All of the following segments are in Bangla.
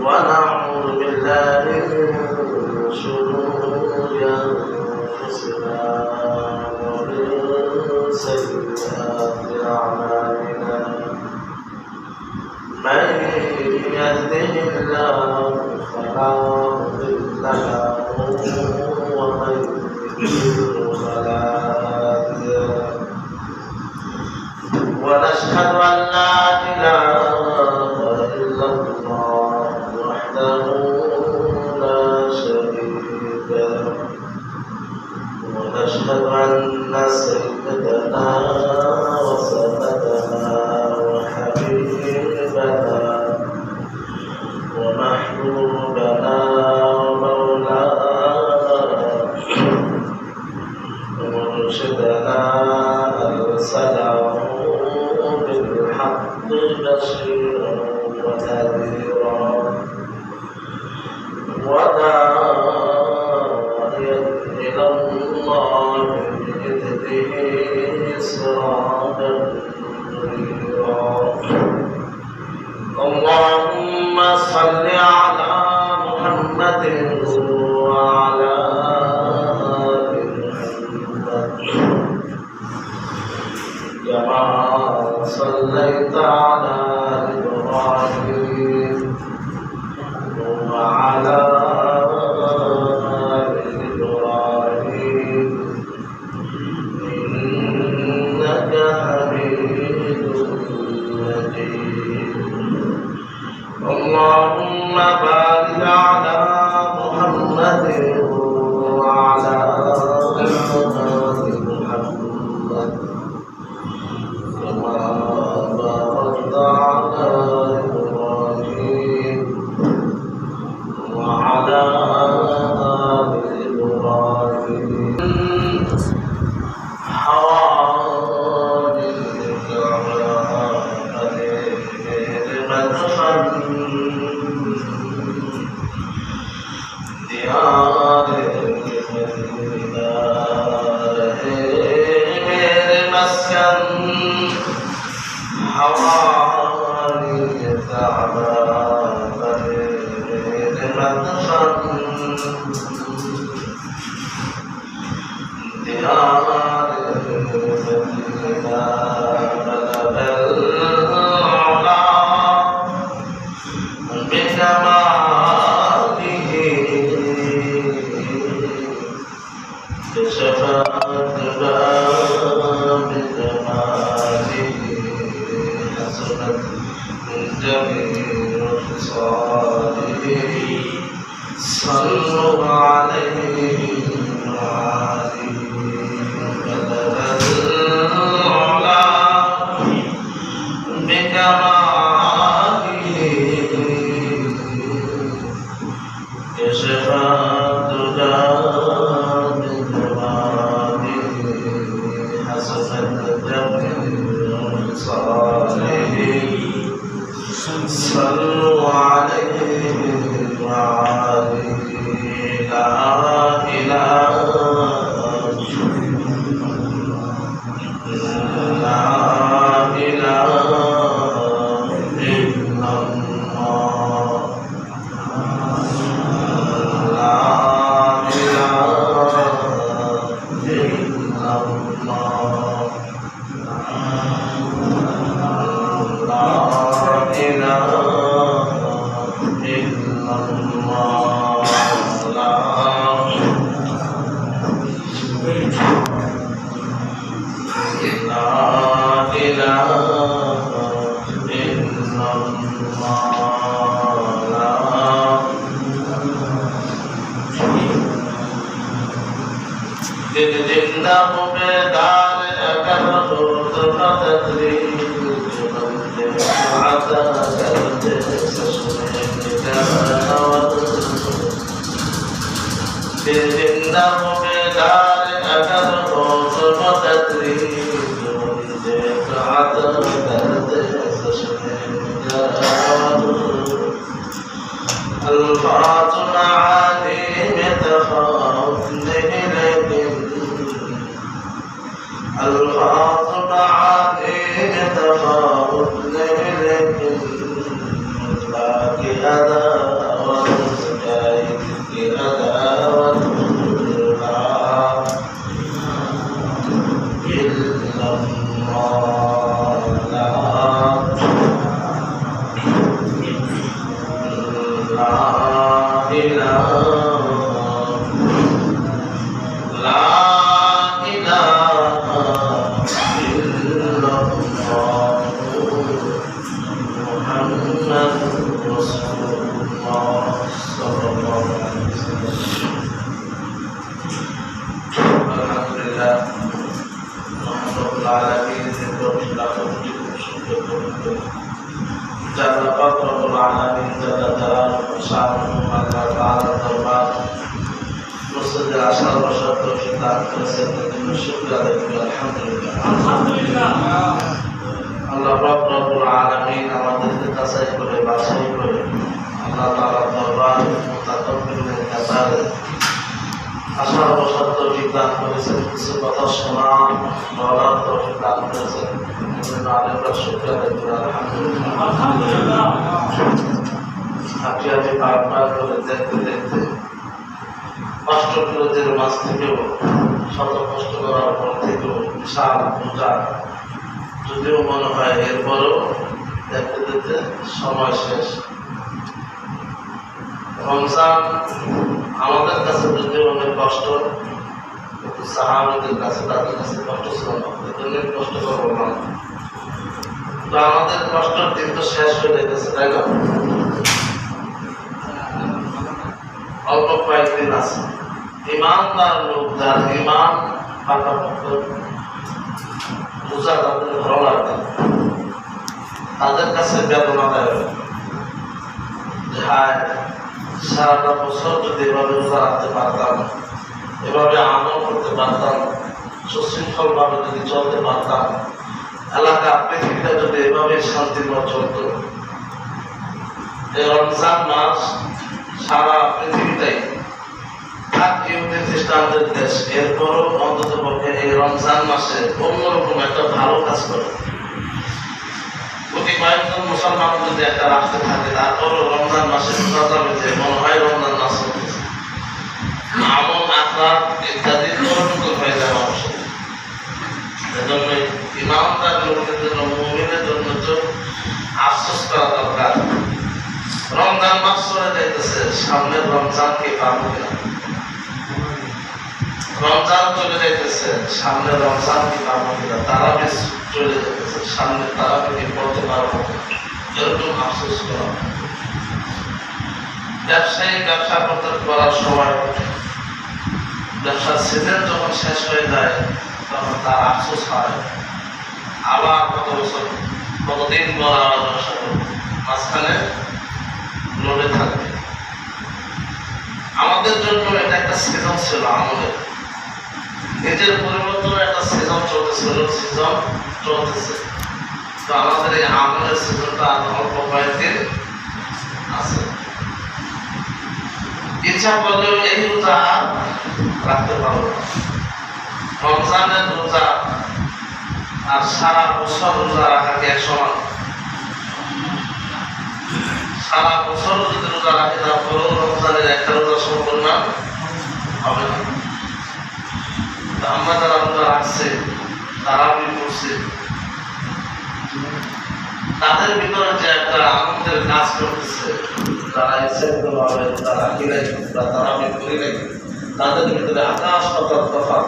ونعوذ بالله من شرور أنفسنا ومن سيئات أعمالنا من يهده الله فلا مضل له ومن يضلل فلا هادي له ونشهد أن لا إله إلا الله وحده لا شريك له ونشهد أن سيدنا وسندنا وحبيبنا ومحبوبنا ومولانا ومرشدنا أرسله بالحق بشيرا ونذيرا وداعيا إلى الله بإذنه سراجا منيرا اللهم صل على محمد وعلى آل محمد كما صليت على إبراهيم وعلى آل إبراهيم إنك حميد مجيد اللهم بارك على محمد وعلى آل محمد كما باركت على إبراهيم وعلى آل إبراهيم حوالي صلوا عليه صلوا عليه وعليه لا إله إلا الله لا إله إلا الله जिंदा बेदार अगर हो तो तदरी आता करते ससुरे जिंदा बेदार अगर हो तो तदरी आता करते ससुरे अल्फाज मानी में तफावत नहीं लेकिन अल्फाज मानी में तफावत नहीं लेकिन बाकी अदा আল্লাহ রব্বুল আলামিন আমাদেরকে কাছাই করে বাছাই করে আল্লাহ তাআলার দরবারে মুতাকাব্বিরের কাতারে আসার বসার তৌফিক দান করেছেন, কিছু কথা শোনা বলার তৌফিক দান করেছেন। আমরা শুকর আদায় করি আলহামদুলিল্লাহ। হাঁটি পার পার করে দেখতে দেখতে কষ্ট বিরোধের মাঝ থেকেও শত কষ্ট করার পর থেকেও বিশাল পূজা যদিও মনে হয় এরপরও দেখতে দেখতে সময় শেষ। রমজান আমাদের কাছে যদিও অনেক কষ্ট, কিন্তু সাহাবাদের কাছে তাদের কাছে কষ্ট ছিল না, এজন্যই কষ্ট করবো না। তো আমাদের কষ্টের দিন তো শেষ হয়ে গেছে, তাই না? অল্প কয়েকদিন আছে। ইমানদার লোক যার ইমান পাকাপোক্ত, রোজা তাদের ভালো লাগে, তাদের কাছে বেদনা দেয় যে হায় সারাটা বছর যদি এভাবে রোজা রাখতে পারতাম, এভাবে আমল করতে পারতাম, সুশৃঙ্খল ভাবে যদি চলতে পারতাম, এলাকা পৃথিবীটা যদি এভাবে শান্তিময় চলত। এই রমজান মাস সারা পৃথিবীটাই ইহুদি খ্রিস্টানদের দেশ, এরপরও অন্তত পক্ষে এই রমজান মাসে অন্যরকম একটা ভালো কাজ করে। প্রতি কয়েকজন মুসলমান যদি একটা রাষ্ট্রে থাকে, তারপরও রমজান মাসে বোঝা যাবে যে মনে হয় রমজান মাস হচ্ছে আমল আখলাক ইত্যাদি পরিণত হয়ে যায় মানুষের। এজন্য ইমানদার লোকের জন্য, মুমিনের জন্য তো আফসোস করা দরকার। রমজান মাস চলে যাইতেছে, সামনের রমজানকে পাবো কিনা? রমজান চলে যাইতেছে, সামনে রমজান কি পাবো কিনা? তারাবি চলে যাইতেছে, সামনে তারাবি কি পড়তে পারবো কিনা? এরকম আফসোস করা। ব্যবসায়ী ব্যবসা করতে করার সময় ব্যবসার সিজন যখন শেষ হয়ে যায় তখন তার আফসোস হয়, আবার কত বছর কতদিন পর আবার ব্যবসা করবো, মাঝখানে লোডে থাকবে। আমাদের জন্য এটা একটা সিজন ছিল, আমাদের নিজের পরিবর্তনের একটা সিজন চলতেছিল, সিজন চলতেছে। তো আমাদের এই আমলের সিজনটা অল্প কয়েকদিন আছে। ইচ্ছা করলেও এই রোজা রাখতে পারবো না। রমজানের রোজা আর সারা বছর রোজা রাখা কি এক সমান? সারা বছর যদি রোজা রাখি, তারপরেও রমজানের একটা রোজা সম্পূর্ণ হবে না। আমরা যারা রোজা রাখছে, তারাবি করছে, তাদের ভিতরে যে একটা আনন্দের কাজ করতেছে, তারা ইচ্ছাকৃতভাবে রোজা রাখি নাই বা তারাবি করি নাই, তাদের ভিতরে আকাশ পাতাল তফাৎ,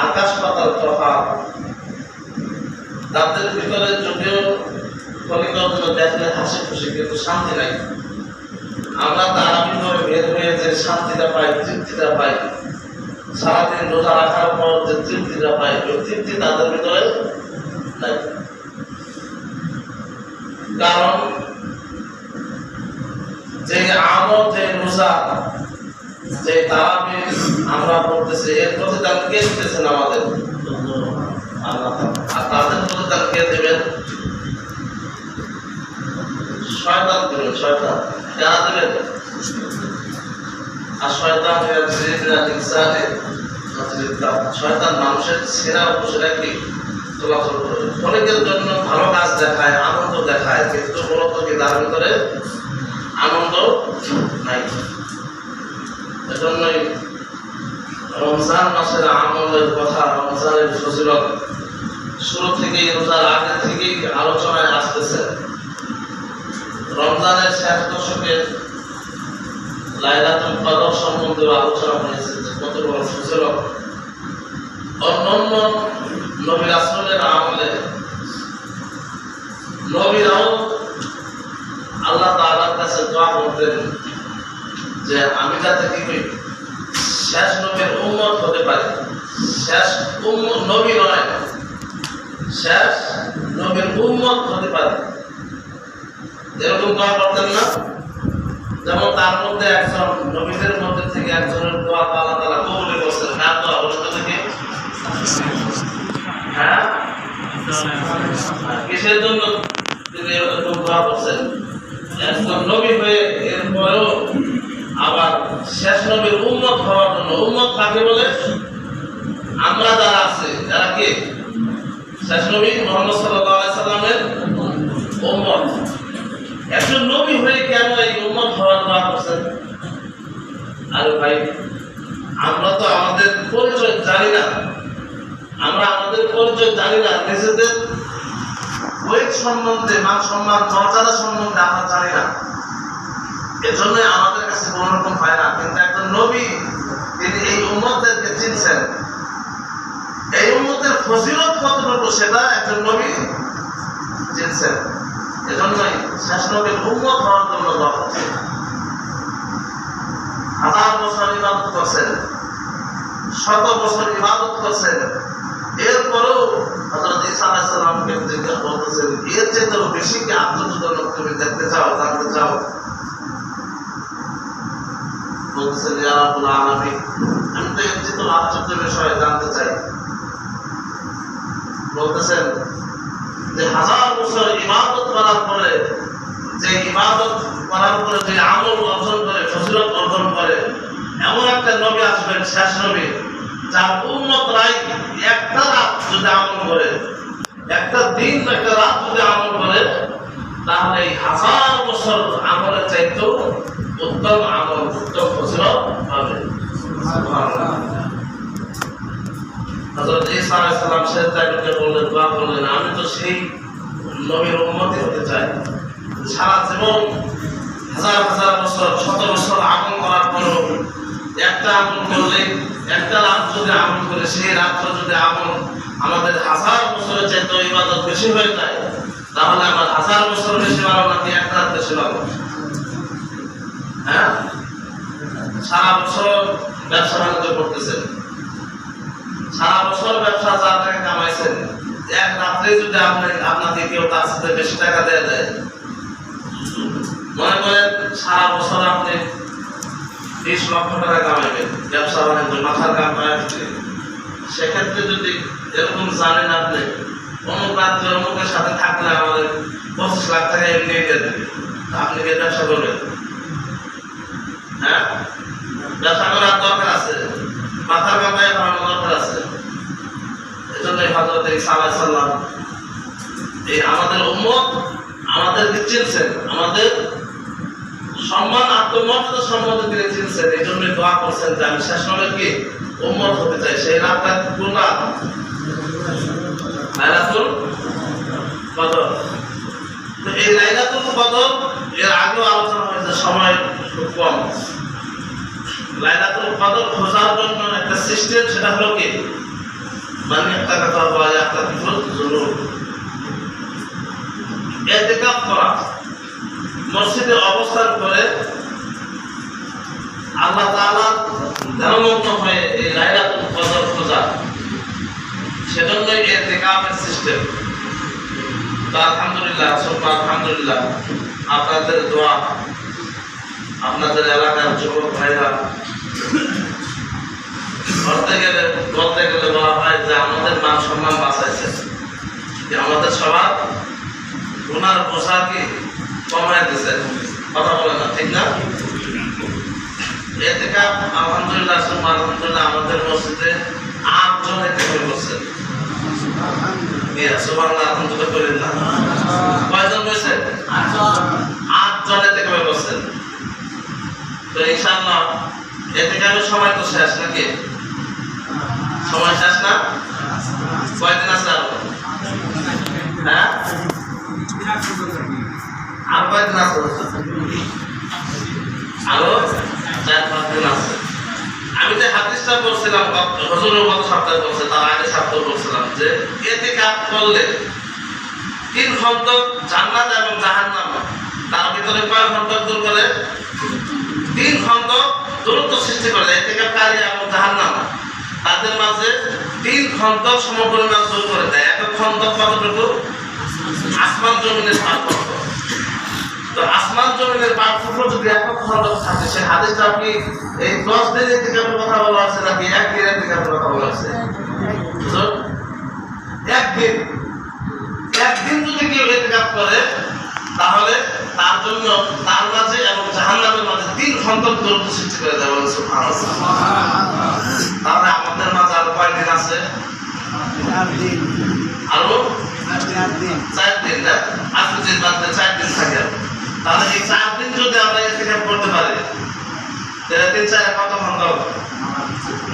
আকাশ পাতাল তফাৎ। তাদের ভিতরে যদিও কলিকাতা দেখলে হাসি খুশি, কিন্তু শান্তি নাই। আমরা তারাবি করে বের হয়ে যে শান্তিটা পাই, তৃপ্তিটা পাই, সারাদিন রোজা রাখার পর যে তৃপ্তিটা পাই, ওই তৃপ্তি তাদের ভিতরে নাই। কারণ যে আমল, যে রোজা, যে তারাবি আমরা করতেছি, এর প্রতিদান কে দিতেছেন? আমাদের আল্লাহ। আর তাদের প্রতিদান কে দেবেন? শয়তান দেবেন। শয়তান যারা দেবেন, আর শয়তান শয়তান মানুষের সেরা উপসেরা কি চলাচল করে, অনেকের জন্য ভালো কাজ দেখায়, আনন্দ দেখায়, কিন্তু মূলত কি তার ভিতরে আনন্দ নাই। এজন্যই রমজান মাসের আমলের কথা, রমজানের ফজিলত শুরু থেকেই, রোজার আগে থেকেই আলোচনায় আসতেছে। রমজানের শেষ দশকে লাইলাতুল কদর সম্বন্ধে আলোচনা হয়েছে যে কত বড় ফজিলত। অন্যান্য নবী রাসূলের আমলে নবীরাও আল্লাহ তাআলার কাছে দোয়া করতেন যে আমি যাতে কি করি শেষ নবীর উম্মত হতে পারি। শেষ নবী নয়, শেষ নবীর উম্মত হতে পারে, এরকম দোয়া করতেন না? যেমন তার মধ্যে একজন নবীদের মধ্যে থেকে একজনের দোয়া আল্লাহ তাআলা কবুল করেছেন। কার দোয়া বলতে থেকে? হ্যাঁ, কিসের জন্য তিনি এরকম দোয়া করছেন? একজন নবী হয়ে এরপরেও আবার শেষ নবীর উম্মত হওয়ার জন্য। উম্মত কাকে বলে? আমরা যারা আছে, যারা কি শেষ নবী মুহাম্মদ সাল্লাল্লাহু আলাইহি সাল্লামের উম্মত। একজন নবী হয়ে কেন এই উম্মত হওয়ার দোয়া করছেন? আরে ভাই, আমরা তো আমাদের পরিচয় জানি না, আমরা আমাদের পরিচয় জানি না, নিজেদের ওয়েট সম্বন্ধে, মান সম্মান, মর্যাদা সম্বন্ধে আমরা জানি না, এজন্য আমাদের কাছে কোন রকম পায় না। কিন্তু একজন নবী, তিনি এই উম্মতদেরকে চিনছেন, এই উম্মতের ফজিলত কতটুকু সেটা একজন নবী চিনছেন। এজন্যই শেষ নবীর উম্মত হওয়ার জন্য দোয়া করছেন। 1000 বছর ইবাদত করছেন, 100 বছর ইবাদত করছেন, এরপরেও হযরত ঈসা আলাইহিস সালামকে জিজ্ঞাসা করতেছেন, এর চেয়েও বেশি কি আশ্চর্যজনক তুমি দেখতে চাও, জানতে চাও? বলতেছেন, ইয়া রাব্বুল আলামিন, আমি তো এর চেয়ে আশ্চর্য বিষয় জানতে চাই। বলতেছেন যে 1000 বছর ইবাদত করার পরে, যে ইবাদত করার পরে যে আমল অর্জন করে, ফজিলত অর্জন করে, এমন একটা নবী আসবেন, শেষ নবী, যার উম্মতরাই একটা রাত যদি আমল করে, একটা দিন, একটা রাত যদি আমল করে, তাহলে এই 1000 বছর আমলের চাইতেও উত্তম আমল, উত্তম ফজিলত পাবে। হযরত ঈসা আলাইহিস সালাম সেজদায় বললেন, দোয়া করলেন, আমি তো সেই নবীর উম্মতি হতে চাই। সারা জীবন হাজার হাজার বছর, 100 বছর আমল করার পরও একটা আমল করলে, একটা রাত যদি আমল করে, সেই রাত্র যদি আমল আমাদের 1000 বছরের চাইতে ইবাদত বেশি হয়ে যায়, তাহলে আমার 1000 বছর বেশি ভালো নাকি এক রাত বেশি ভালো? হ্যাঁ, সারা বছর ব্যবসা বাণিজ্য করতেছেন, সারা বছর ব্যবসা যা টাকা কামাইছেন, এক রাত্রে যদি আপনাকে কেউ তার সাথে বেশি টাকা দিয়ে দেয়, মনে করেন সারা বছর আপনি 30 লক্ষ টাকা কামাইবেন ব্যবসা বাণিজ্য, মাথার কাম করে, সেক্ষেত্রে যদি এরকম জানেন আপনি অমুক রাত্রে অমুকের সাথে থাকলে আমাদের 25 লাখ টাকা এমনি দিয়ে দেবে, আপনি কি ব্যবসা করবেন? হ্যাঁ, ব্যবসা করার দরকার আছে, মাথার কামাই করার দরকার আছে। এজন্য হযরত ঈসা আলাইহিস সালাম এই আমাদের উম্মত, আমাদেরকে চিনছেন, আমাদের সম্মান, আত্মমর্যাদা সম্বন্ধে তিনি চিনছেন। এই জন্য দোয়া করছেন যে আমি শেষ নবীর কি উম্মত হতে চাই। সেই রাতটা কোন রাত? লাইলাতুল কদর। তো এই লাইলাতুল কদর এর আগেও আলোচনা হয়েছে, সময় খুব কম। লাইলাতুল কদর খোঁজার জন্য একটা সিস্টেম, সেটা হলো কি, মানে একটা কথা বলা যায়, একটা জরুর ইতিকাফ করা, মসজিদে অবস্থান করে আল্লাহ তাআলা ধ্যানমগ্ন হয়ে এই লাইলাতুল কদর খোঁজা, সেজন্যই ইতিকাফের সিস্টেম। তো আলহামদুলিল্লাহ, আলহামদুলিল্লাহ, আপনাদের দোয়া, আপনাদের এলাকার যুবক ভাইরা বলতে গেলে বলা হয় যে আমাদের মান সম্মান বাঁচাইছে, যে আমাদের সবার গুনার বোঝা কি কমায় দিয়েছে। কথা বলে না, ঠিক না? ইতিকাফ আলহামদুলিল্লাহ, আলহামদুলিল্লাহ, আমাদের মসজিদে 8 জন ইতিকাফ করছেন। সুবহানাল্লাহ, আলহামদুলিল্লাহ করেন না? কয়জন হয়েছে? 8 জন ইতিকাফ করছেন। তো ইনশাআল্লাহ ইতিকাফের সময় তো শেষ নাকি? সময় শেষ না? কয়দিন আছে আরো? হ্যাঁ, আর কয়েকদিন আছে, আরো 4-5 দিন আছে। আমি যে হাদিসটা বলছিলাম হুজুরের গত সপ্তাহে বলছে, তার আগে সপ্তাহে বলছিলাম যে ইতিকাফ করলে 3 খন্দক জান্নাত এবং জাহান্নাম, তার ভিতরে কয় খন্দক দূর করে? 3 খন্দক দূরত্ব সৃষ্টি করে। ইতিকাফকারী এবং জাহান্নাম তাদের মাঝে 3 খন্দক সমপরিমাণ দূর করে দেয়। এক খন্দক কতটুকু? আসমান জমিনের পার্থক্য। তো আসমান জমিনের পার্থক্য যদি এক খন্দক থাকে, সে হাদিসটা আপনি এই 10 দিনের ইতিকাফের কথা বলা আছে নাকি 1 দিনের ইতিকাফের কথা বলা আছে? একদিন যদি কেউ ইতিকাফ করে তাহলে তার জন্য তার মাঝে এবং জাহান্নামের মাঝে 3 খন্দক দূরত্ব সৃষ্টি করে দেয়। বলেন সুবহানাল্লাহ। তাহলে আমাদের মাঝে আরো কয়দিন আছে? 4 দিন। আরো 4 দিন না? আজকে যে বাদে 4 দিন থাকে। তাহলে এই 4 দিন যদি আমরা ইতিকাফ করতে পারি তাহলে 3-4 কত খন্দক?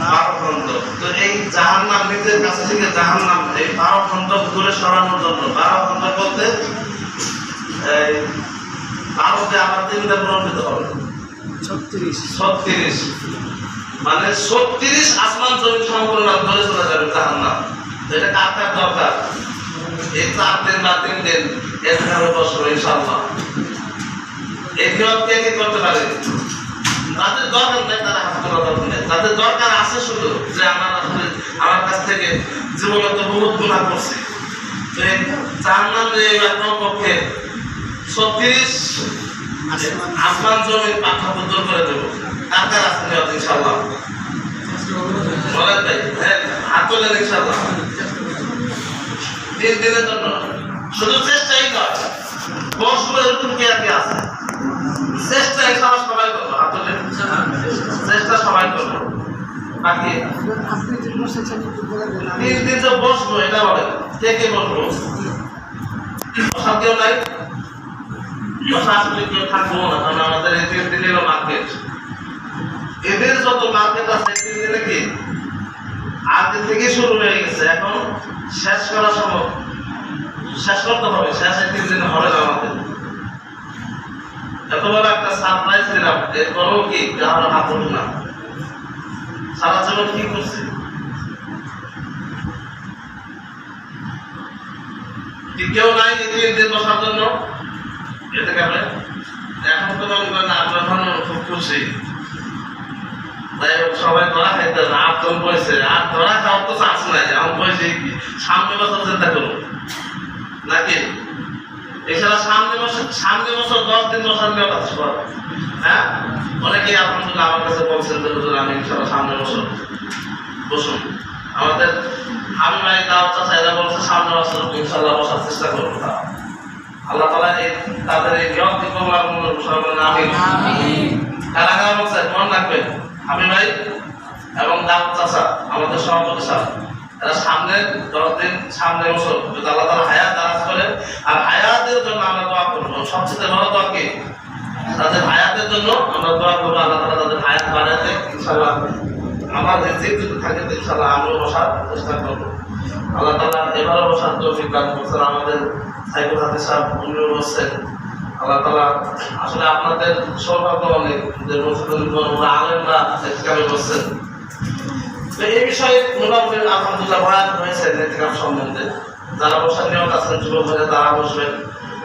12 খন্দক। তো এই জাহান্নাম নিজের কাছে থেকে জাহান্নাম এই 12 খন্দক দূরে সরানোর জন্য 12 খন্দক বলতে এই 12তে আবার 3টা প্রমাণিত হবে 36 মানে 36 আসমান জমিন সম্পূর্ণ ধরে চলে যাবে জাহান্নাম। এটা কার কার দরকার? এই 4 দিন বা 3 দিন এখানে বসবো ইনশাআল্লাহ। এই নিয়ত কে কি করতে পারে? তাদের দরকার নেই, তারা হাত তোলা দরকার নেই। তাদের দরকার আছে শুধু যে আমার কাছ থেকে জীবনে তো বহুত গুনাহ করছি, তো জাহান্নামের পক্ষে 36 আসমান জমির পার্থক্য দূর করে দেবো। কার কার আছে নিয়ত ইনশাআল্লাহ? বলেন ভাই, হ্যাঁ হাত তোলেন ইনশাআল্লাহ। 3 দিনের জন্য শুধু চেষ্টাই নয়, বসবো এরকম কে আর কে আছে? চেষ্টা ইনশাআল্লাহ সবাই করবো। হাত তোলেন, চেষ্টা সবাই করবো। বাকি 3 দিন যে বসবো এটা বলেন, কে কে বসবো? বসা কেউ নাই? বসা আসলে কেউ থাকবো না, কারণ আমাদের এই 3 দিনের মার্কেট, এদের যত মার্কেট আছে 3 দিনে কি আগে থেকে শুরু হয়ে গেছে। এখন শেষ করার সময় শেষ করতে হবে, শেষ 3 দিনে হবে না আমাদের। এত বড় একটা সারপ্রাইজ দিলাম, এরপরেও কি কারো হাত উঠবে না? সারা জীবন কি করছে? কেউ নাই এই 3 দিন বসার জন্য? এতে কেমন এখন তো মনে করেন আপনার খুব খুশি, তাই সবাই ধরা খাইতে না। আর তো বয়সে আর ধরা খাওয়ার তো চান্স নাই। আমার বয়সে সামনে বছর চিন্তা করবো নাকি? এছাড়া সামনে বছর 10 দিন বসার নিয়ত আছে। হ্যাঁ, অনেকেই আলহামদুলিল্লাহ আমার কাছে বলছেন যে হুজুর আমি ইনশাআল্লাহ সামনে বছর বসুন। আমাদের আমি ভাই দাওয়াত চাচা এরা বলছে সামনে বছর ইনশাআল্লাহ বসার চেষ্টা করবো। আল্লাহ তাআলা তাদের এই নিয়ত কবুল করুন। আমিন। কারা কারা বলছে মনে রাখবেন, আমি ভাই এবং দাওয়াত চাচা আমাদের সভাপতি সাহেব, এরা সামনে 10 দিন সামনে বছর যদি আল্লাহ তাআলা হায়াত দারাজ করে, আর হায়াতের জন্য আমরা দোয়া করবো। সবচেয়ে বড় দোয়া কি? তাদের হায়াতের জন্য আমরা দোয়া করবো আল্লাহ তাআলা তাদের হায়াত বাড়ায় দেয় ইনশাআল্লাহ। আমার রিজিক যদি থাকে ইনশাআল্লাহ আমিও বসার চেষ্টা করবো। আল্লাহ তাআলা এবারে বসার তৌফিক দান করছেন। আমাদের সাইফুল হাদিস সাহেব উনিও বলছেন, আল্লাহ তাআলা আসলে আপনাদের সৌভাগ্য অনেক যে মুসলিমরা আলেমরা ইতিকাফে বসছেন। তো এই বিষয়ে মোটামুটি আলহামদুলিল্লাহ বয়ান হয়েছে ইতিকাফ সম্বন্ধে। যারা বসার নিয়ত আছেন যুবক ভাইরা তারা বসবেন।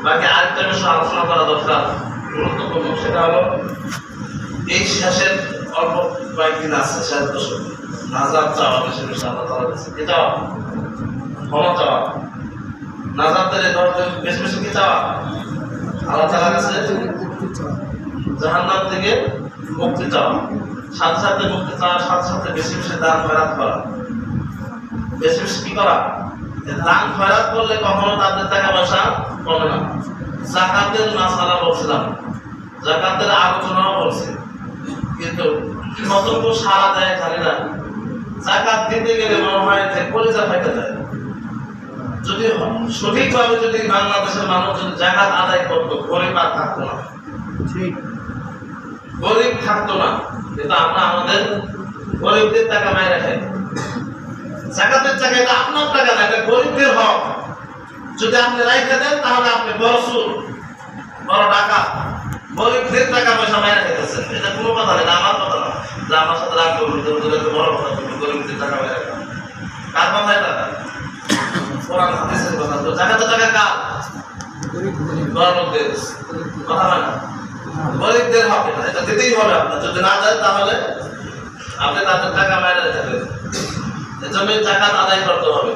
বাকি আরেকটা বিষয় আলোচনা করা দরকার গুরুত্বপূর্ণ, সেটা হলো এই শেষের অল্প কয়েকদিন আছে, শেষ দশক নাজাত চাওয়া বেশি বেশি আল্লাহ তাআলার কাছে। কি চাওয়া? ক্ষমা চাওয়া। নাজাতের এই 10 দিন বেশি বেশি কি চাওয়া? আল্লাহ তাআলার কাছে জাহান্নাম থেকে মুক্তি চাওয়া। সাথে সাথে মুক্তি চাওয়ার সাথে সাথে বেশি বেশি দান খয়রাত করা। বেশি বেশি কি করা? দান খয়রাত করলে কখনো তাদের টাকা পয়সা কমে না। যাকাতের মাসালা বলছিলাম, যাকাতের আলোচনাও বলছি, কিন্তু কতটুকু সারা দেয় জানি না। যাকাত দিতে গেলে মনে হয় যে কলিজা ফাইটে যায়। যদি সঠিকভাবে যদি বাংলাদেশের মানুষ যদি যাকাত আদায় করতো, গরিব আর থাকতো না। ঠিক, গরিব থাকতো না। কিন্তু আমরা আমাদের গরিবদের টাকা মাইরে খাই। যাকাতের টাকা এটা আপনার টাকা না, এটা গরিবদের হক। যদি আপনি রাইখে দেন তাহলে আপনি বড় চোর, বড় টাকা গরিবদের টাকা পয়সা মাইরা খেতেছে, এটা কোনো কথা নেই, আমার কথা না যে আমার সাথে রাগ করবি, বড় কথা তুমি গরিবদের টাকা মাইরা খাও। কার কথা এটা? কোরআন হাদিসের কথা। তো জাকাতের টাকা কার? গরিবদের। কথা হয় না? গরিবদের হবে না, এটা দিতেই হবে আপনার। যদি না দেন তাহলে আপনি তাদের টাকা মাইরা যাবেন। এজন্য জাকাত আদায় করতে হবে।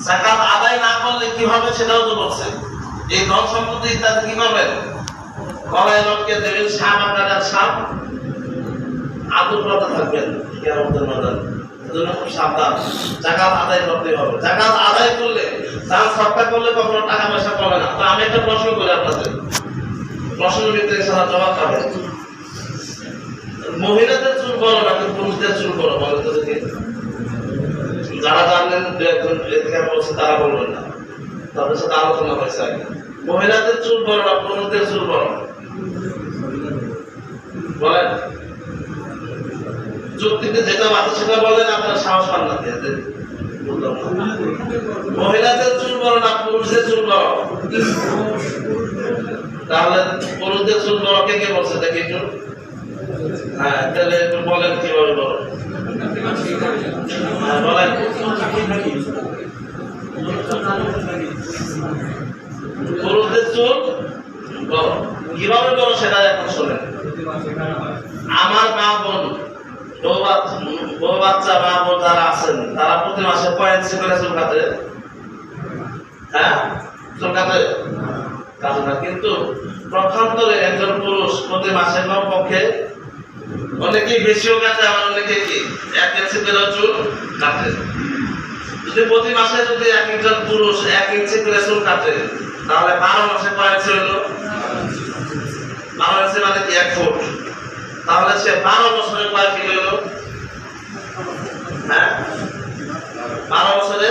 জাকাত আদায় না করলে কি হবে সেটাও তো বলছে। এই ধন সম্পত্তি ইত্যাদি কি করবেন? গলায় লটকে দেবেন, সাপ আকারের সাপ, আদর করতে থাকবেন কিয়ামতের ময়দানে। এজন্য খুব সাবধান, জাকাত আদায় করতে হবে। জাকাত আদায় করলে, দান সৎকার করলে কখনো টাকা পয়সা কমে না। তো আমি একটা প্রশ্ন করি আপনাদের, প্রশ্নের ভিতরে সারা জবাব পাবেন। মহিলাদের চুল বড় নাকি পুরুষদের চুল বড়? বলে তো দেখি। যারা জানলেন দু একজন বলছে তারা বলবেন না, তাদের সাথে আলোচনা হয়েছে আগে। মহিলাদের চুল বড় না পুরুষদের চুল বড়? বলেন, যুক্তিতে যেটা আছে সেটা বলেন, আপনারা সাহস পান না। মহিলাদের চুল বড় না পুরুষদের চুল বড়? তাহলে পুরুষদের চুল বড় কে কে বলছে দেখি একটু? হ্যাঁ, তাহলে একটু বলেন কিভাবে বড়? হ্যাঁ বলেন। পুরুষদের চুল বড়, কিভাবে বড় সেটা এখন শোনেন। আমার মা বোন, বউ বাচ্চা মা বোন যারা আছেন, তারা প্রতি মাসে কয় ইঞ্চি করে চুল কাটে? হ্যাঁ, চুল কাটে? কাটে না। কিন্তু পক্ষান্তরে একজন পুরুষ প্রতি মাসে কমপক্ষে, অনেকেই বেশিও কাটে, আবার অনেকে কি 1 ইঞ্চি করে চুল কাটে। যদি প্রতি মাসে যদি একজন পুরুষ 1 ইঞ্চি করে চুল কাটে, তাহলে 12 মাসে কয় ইঞ্চি হলো? 12 ইঞ্চি মানে কি 1 ফুট। তাহলে সে 12 বছরে কয় ফিট হলো? হ্যাঁ, 12 বছরে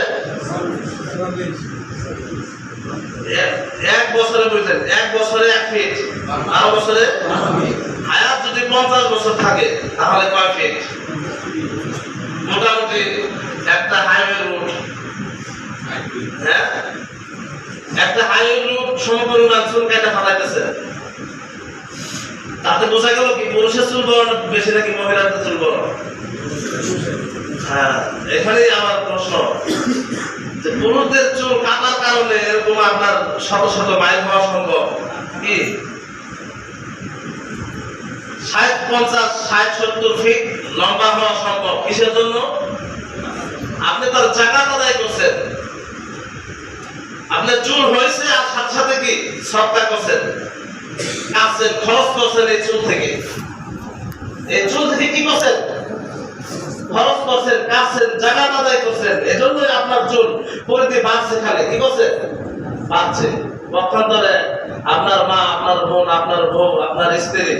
1 বছরে বুঝলেন, 1 বছরে 1 ফিট, 12 বছরে হায়াত যদি 50 বছর থাকে তাহলে কয় ফিট? মোটামুটি একটা হাইওয়ে রুট, হ্যাঁ, একটা হাইওয়ে রুট সমপরিমাণ চুল কেটে ফালাইতেছে। তাতে বোঝা গেল কি পুরুষের চুল বড় বেশি নাকি মহিলাদের চুল বড়? হ্যাঁ, এখানেই আমার প্রশ্ন যে পুরুষদের চুল কাটার কারণে এরকম আপনার শত শত মাইল হওয়া সম্ভব কি? 60, 50, 60, 70 ফিট লম্বা হওয়া সম্ভব। কিসের জন্য? আপনি তার জাকাত আদায় করছেন, আপনার চুল হয়েছে, আর সাথে সাথে কি সদকা করছেন, কাটছেন, খরচ করছেন। এই চুল থেকে, এই চুল থেকে কি করছেন? খরচ করছেন, কাটছেন, জাকাত আদায় করছেন। এজন্যই আপনার চুল পরিধি বাড়ছে, খালি কি করছে? বাড়ছে। পক্ষান্তরে আপনার মা, আপনার বোন, আপনার বউ, আপনার স্ত্রী,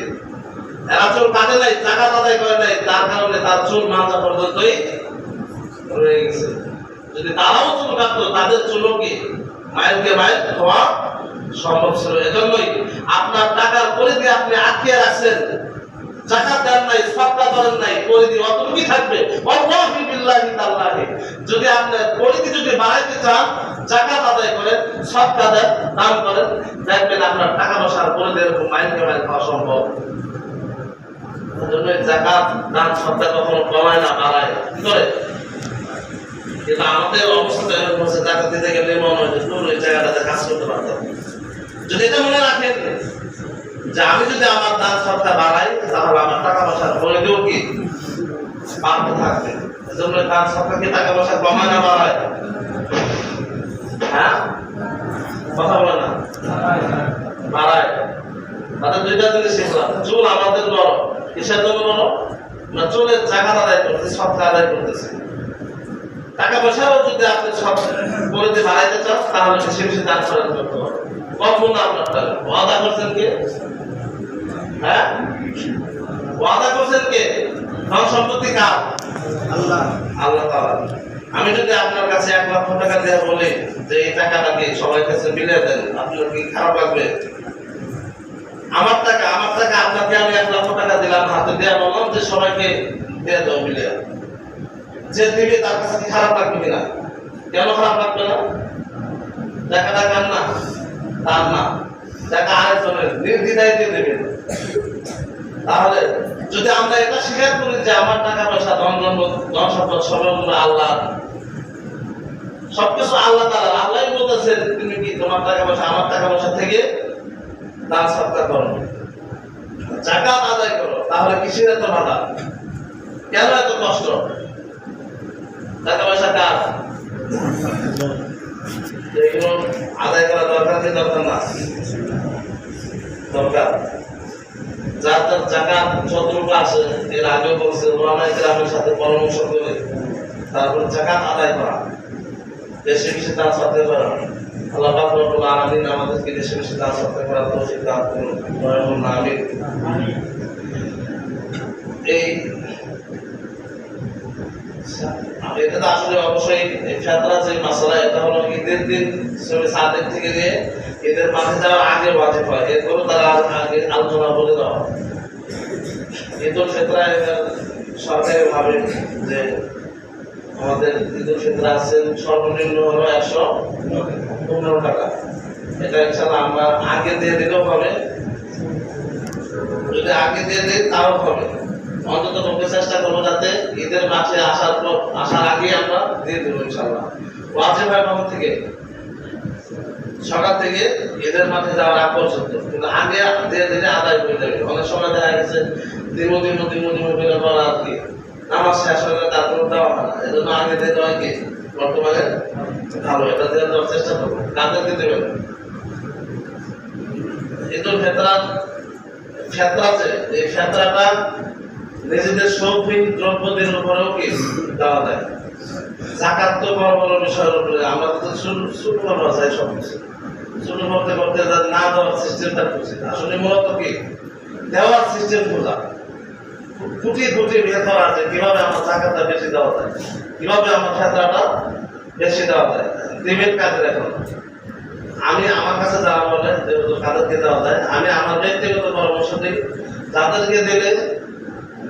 এরা চুল কাটে নাই, জাকাত আদায় করে নাই, তার কারণে তার চুল মাথা পর্যন্তই রয়ে গেছে। যদি তারাও চুল কাটতো, তাদের চুলও কি মাইলকে মাইল হওয়া সম্ভব ছিল। এজন্যই আপনার টাকার পরিধি আপনি আটকে রাখছেন, জাকাত দেন নাই, সদকা করেন নাই, পরিধি অতটুকুই থাকবে। ওয়াল্লাহি বিল্লাহি তাআলাহি, যদি আপনার পরিধি যদি বাড়াইতে চান, জাকাত আদায় করেন, সদকা দেন, দান করেন, দেখবেন আপনার টাকা পয়সার পরিধি এরকম মাইলকে মাইল হওয়া সম্ভব। এজন্য জাকাত, দান, সদকা কখনো কমায় না, বাড়ায়। কি করে? কিন্তু আমাদের অবস্থা এরকম হচ্ছে, জাকাত দিতে গেলে মনে হয় যে ওই জায়গাটাতে কাজ করতে পারতাম। যদি এটা মনে রাখেন যে আমি যদি আমার দান সদকা বাড়াই, তাহলে আমার টাকা পয়সার পরিধিও কি বাড়তে থাকবে। এজন্য দান সদকা কি টাকা পয়সা কমায় না বাড়ায়? হ্যাঁ, কথা বলে না, বাড়ায়। তাদের দুইটা জিনিস শিখলাম। চুল আমাদের বড়, কিসের জন্য বড়? না চুলের জাকাত আদায় করতেছে, সদকা আদায় করতেছে। টাকা পয়সাও যদি আপনি সব পরিধি বাড়াইতে চান, তাহলে বেশি বেশি দান খরচ করতে হবে। কখন আপনার টাকা ওয়াদা করছেন কে? হ্যাঁ, ওয়াদা করছেন কে? ধন সম্পত্তি কার? আল্লাহ, আল্লাহ তাআলা। আমি যদি আপনার কাছে 1 লক্ষ টাকা দিয়ে বলি যে এই টাকাটা কি সবার কাছে মিলিয়ে দেন, আপনার কি খারাপ লাগবে? আমার টাকা আপনাকে আমি 1 লক্ষ টাকা দিলাম, হাতে দিয়ে বললাম যে সবাইকে দিয়ে দাও মিলিয়ে। যে দিবে তার কাছে কি খারাপ লাগবে কিনা? কেন খারাপ লাগবে না? টাকাটা কার না? তার না। টাকা আরেকজনের নির্দ্বিধায় দিয়ে দেবেন। তাহলে যদি আমরা এটা স্বীকার করি যে আমার টাকা পয়সা ধন সম্পদ সবগুলো আল্লাহ, সবকিছু আল্লাহ তাআলা, আল্লাহই বলতেছেন তুমি কি তোমার টাকা পয়সা আমার টাকা পয়সা থেকে দান সৎকার করো, যাকাত আদায় করো, তাহলে কিসের এত বাধা, কেন এত কষ্ট? টাকা পয়সা কার? এগুলো আদায় করা দরকার কি দরকার না? দরকার। যার যার জাকাত যতটুকু আছে, এর আগেও বলছে ওলামায়ে কেরামের সাথে পরামর্শ করে তারপর জাকাত আদায় করা, দেশে বেশি দান সৎকার করা। আল্লাহ পাক রব্বুল আলামিন আমাদেরকে দেশে বেশি দান সৎকার করার তৌফিক দান করুন। আমিন। এই এটা তো আসলে অবশ্যই ফিতরা যে মাসালা, এটা হলো ঈদের দিন সাদেক থেকে দিয়ে ঈদের মাঠে যাওয়ার আগে ওয়াজিব হয়, এরপরও তারা আগে আলোচনা বলে দেওয়া। ঈদুল ফিতরা সরকারি ভাবে যে আমাদের ঈদুল ফিতরা আছে সর্বনিম্ন হলো 115 টাকা। এটা ইনশাআল্লাহ আমরা আগে দিয়ে দিলেও হবে, যদি আগে দিয়ে দিই তাও হবে। অন্তত পক্ষে চেষ্টা করবো যাতে ঈদের মাঠে আসার আগে আমরা দিয়ে দেবো ইনশাআল্লাহ। ওয়াজিব হয় কখন থেকে? সকাল থেকে ঈদের মাঠে যাওয়ার আগ পর্যন্ত, কিন্তু আগে দিয়ে দিলে আদায় হয়ে যাবে। অনেক সময় দেখা গেছে দিমো করে বলা আর কি নামাজ শেষ হলে তারপর দেওয়া হয় না, এজন্য আগে দিয়ে দেওয়া কি বর্তমানে ভালো। এটা দিয়ে দেওয়ার চেষ্টা করবো। কাদেরকে দেবেন? ঈদুল ফিতরা আছে, এই ফিতরাটা নিজেদের শৌখিন দ্রব্যদের উপরেও কি দেওয়া যায়। যাকাত তো বড় বড় বিষয়ের উপরে, আমরা তো ছোট বড় চাই সবকিছু ছোট করতে করতে না দেওয়ার সিস্টেমটা খুঁজি। আসলে মূলত কি দেওয়ার সিস্টেম খোঁজা, ফুটি ভেতর আছে কিভাবে আমার যাকাতটা বেশি দেওয়া যায়, কিভাবে আমার ফিতরাটা বেশি দেওয়া যায়। দিবেন কাদের? এখন আমি আমার কাছে যারা বলে যে কাদেরকে দেওয়া যায়, আমি আমার ব্যক্তিগত পরামর্শ দিই যাদেরকে দিলে,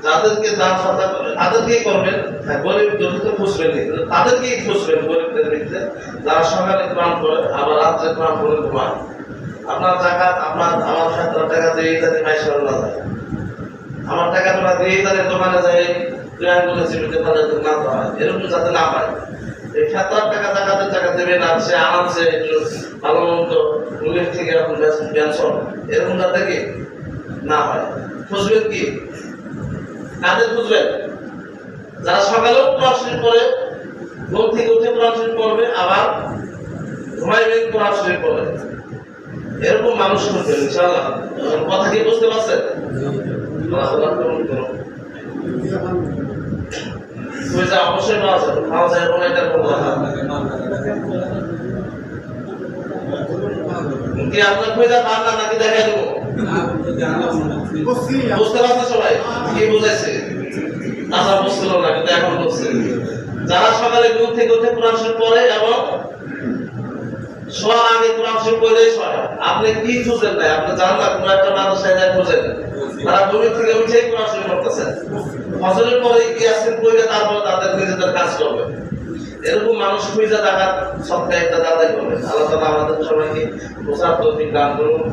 যাদেরকে দান সৎকার করবেন তাদেরকেই করবেন। গরিব দরিদ্র খুঁজবেন, তাদেরকেই খুঁজবেন গরিবদের ভিতরে, যারা সকালে কোরআন পড়ে আবার রাত্রে কোরআন পড়ে ঘুমায়। আপনার জাকাত আমার 70 টাকা দিয়ে তাদের মাইশ না যায়, আমার টাকা তোলা দিয়ে তাদের দোকানে যায় ক্রয়াঙ্গুলো জীবিত তাদের না হয়, এরকম যাতে না পায়। এই 70 টাকা জাকাতের টাকা দেবেন, আর সে আরামসে একটু ভালো মন্দ উল্লেখ থেকে পেনশন এরকম যাতে কি না হয়। খুঁজবেন কি? কাদের খুঁজবেন? যারা সকালেও কোরআন শরীফ পড়ে, ঘুম থেকে উঠে কোরআন শরীফ পড়বে, আবার ঘুমাইবেন কোরআন শরীফ পড়ে, এরকম মানুষ খুঁজবেন ইনশাআল্লাহ। কথা কি বুঝতে পারছেন? অবশ্যই পাওয়া যায় কোনো এটা কোনো কথা কি আপনার খুঁজে পান না নাকি দেখা দেবো? বুঝতে পারছে সবাই কি বুঝাইছে? আশা বুঝছিল না, কিন্তু এখন বুঝছে। যারা সকালে ঘুম থেকে উঠে কোরআন শরীফ পড়ে এবং শোয়ার আগে কোরআন শরীফ পড়লেই শোয়, আপনি কি খুঁজেন নাই? আপনি জান না কোনো একটা মাদ্রাসায় যায় খুঁজেন, তারা ঘুম থেকে উঠেই কোরআন শরীফ পড়তেছেন, ফজরের পরে ইয়াসিন পড়ে তারপর তাদের নিজেদের কাজ করবে। এরকম মানুষ খুঁজে টাকার সৎকার একটা আদায় করবে। আল্লাহ তাআলা আমাদের সবাইকে বোঝার তৌফিক দান করুন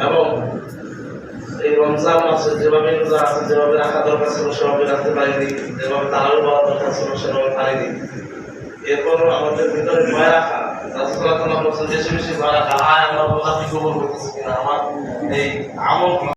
এবং এই রমজান মাসে যেভাবে রোজা আছে, যেভাবে রাখা দরকার ছিল সেভাবে রাখতে পারিনি, যেভাবে তারাও পাওয়া দরকার ছিল সেভাবে পারিনি। এরপরও আমাদের ভিতরে ভয় রাখা, রাসূলুল্লাহ সাল্লাল্লাহু আলাইহি ওয়াসাল্লাম বেশি বেশি ভয় রাখা, আমরা বোঝা কি কবুল করতেছি কিনা, আমার এই আমল